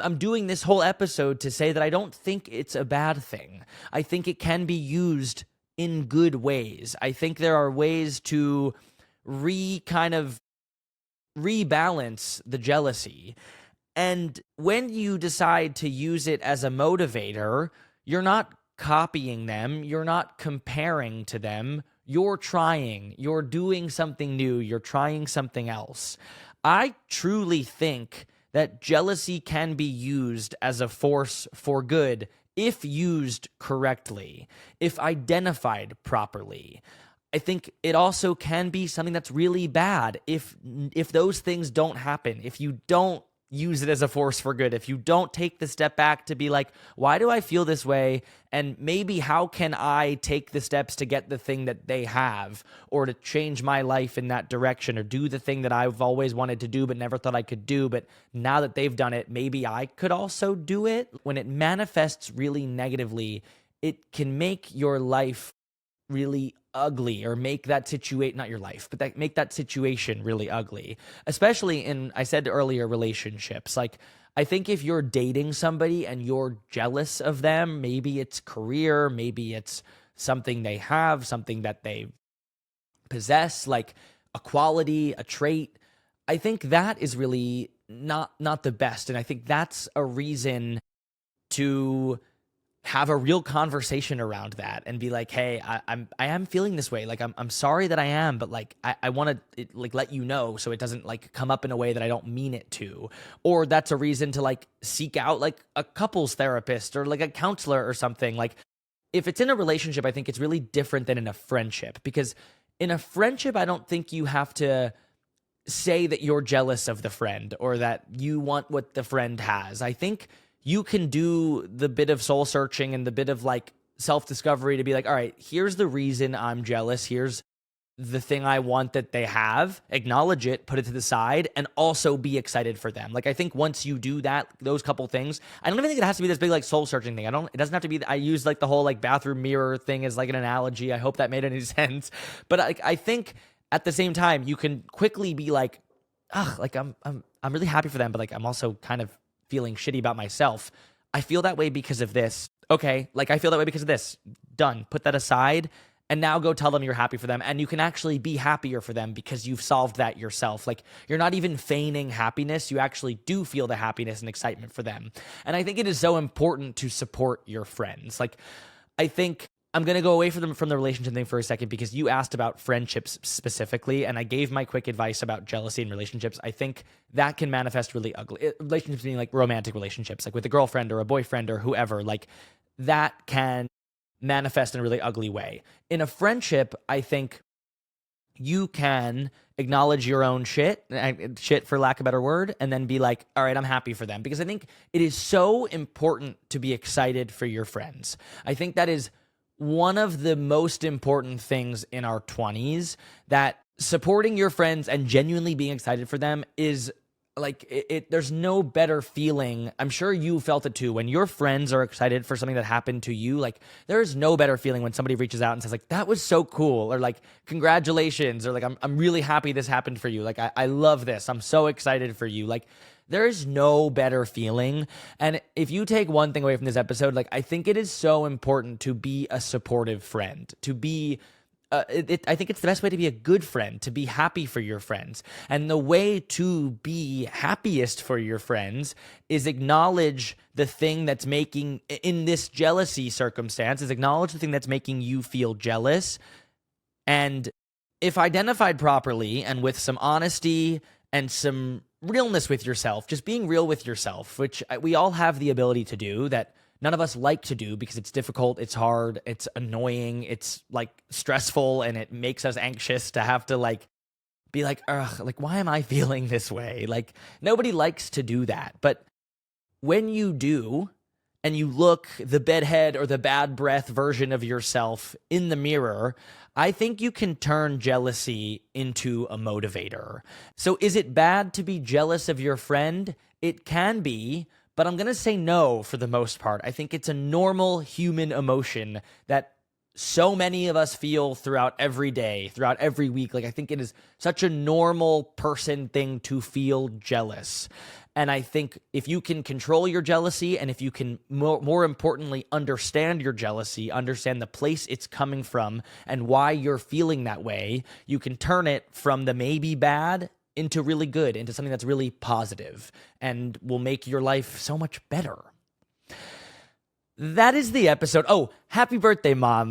I'm doing this whole episode to say that I don't think it's a bad thing. I think it can be used in good ways. I think there are ways to kind of rebalance the jealousy. And when you decide to use it as a motivator, you're not copying them, you're not comparing to them, you're trying, you're doing something new, you're trying something else. I truly think that jealousy can be used as a force for good if used correctly, if identified properly. I think it also can be something that's really bad if those things don't happen, if you don't use it as a force for good, if you don't take the step back to be like, why do I feel this way? And maybe how can I take the steps to get the thing that they have, or to change my life in that direction, or do the thing that I've always wanted to do but never thought I could do, but now that they've done it, maybe I could also do it. When it manifests really negatively, it can make your life really ugly, or make that situation, not your life, but make that situation really ugly, especially in, I said earlier, relationships. Like, I think if you're dating somebody and you're jealous of them, maybe it's career, maybe it's something they have, something that they possess, like a quality, a trait, I think that is really not the best. And I think that's a reason to have a real conversation around that and be like, hey, I am feeling this way. Like, I'm sorry that I am, but like, I want to like let you know so it doesn't like come up in a way that I don't mean it to. Or that's a reason to like seek out like a couples therapist or like a counselor or something. Like, if it's in a relationship, I think it's really different than in a friendship, because in a friendship, I don't think you have to say that you're jealous of the friend or that you want what the friend has. I think you can do the bit of soul searching and the bit of like self discovery to be like, all right, here's the reason I'm jealous. Here's the thing I want that they have. Acknowledge it, put it to the side, and also be excited for them. Like, I think once you do that, those couple things, I don't even think it has to be this big like soul searching thing. It doesn't have to be, I use like the whole like bathroom mirror thing as like an analogy. I hope that made any sense. But I think at the same time, you can quickly be like, ugh, like I'm really happy for them, but like I'm also kind of feeling shitty about myself. I feel that way because of this. Okay, like I feel that way because of this. Done. Put that aside, and now go tell them you're happy for them, and you can actually be happier for them because you've solved that yourself. Like, you're not even feigning happiness. You actually do feel the happiness and excitement for them. And I think it is so important to support your friends. Like, I think I'm going to go away from the relationship thing for a second, because you asked about friendships specifically, and I gave my quick advice about jealousy in relationships. I think that can manifest really ugly. Relationships being like romantic relationships, like with a girlfriend or a boyfriend or whoever, like that can manifest in a really ugly way. In a friendship, I think you can acknowledge your own shit for lack of a better word, and then be like, all right, I'm happy for them. Because I think it is so important to be excited for your friends. I think that is one of the most important things in our 20s, that supporting your friends and genuinely being excited for them is like there's no better feeling. I'm sure you felt it too. When your friends are excited for something that happened to you, like there's no better feeling when somebody reaches out and says like, that was so cool, or like, congratulations, or like, I'm really happy this happened for you. Like, I love this. I'm so excited for you. Like, there's no better feeling. And if you take one thing away from this episode, like, I think it is so important to be a supportive friend, to be I think it's the best way to be a good friend, to be happy for your friends. And the way to be happiest for your friends is acknowledge the thing that's making, in this jealousy circumstance, is acknowledge the thing that's making you feel jealous. And if identified properly and with some honesty and some realness with yourself, just being real with yourself, which we all have the ability to do, that none of us like to do because it's difficult, it's hard, it's annoying, it's like stressful, and it makes us anxious to have to like be like, ugh, like, why am I feeling this way? Like, nobody likes to do that. But when you do, and you look the bedhead or the bad breath version of yourself in the mirror, I think you can turn jealousy into a motivator. So is it bad to be jealous of your friend? It can be, but I'm going to say no for the most part. I think it's a normal human emotion that so many of us feel throughout every day, throughout every week. Like, I think it is such a normal person thing to feel jealous. And I think if you can control your jealousy, and if you can more importantly understand your jealousy, understand the place it's coming from and why you're feeling that way, you can turn it from the maybe bad into really good, into something that's really positive, and will make your life so much better. That is the episode. Oh, happy birthday, Mom.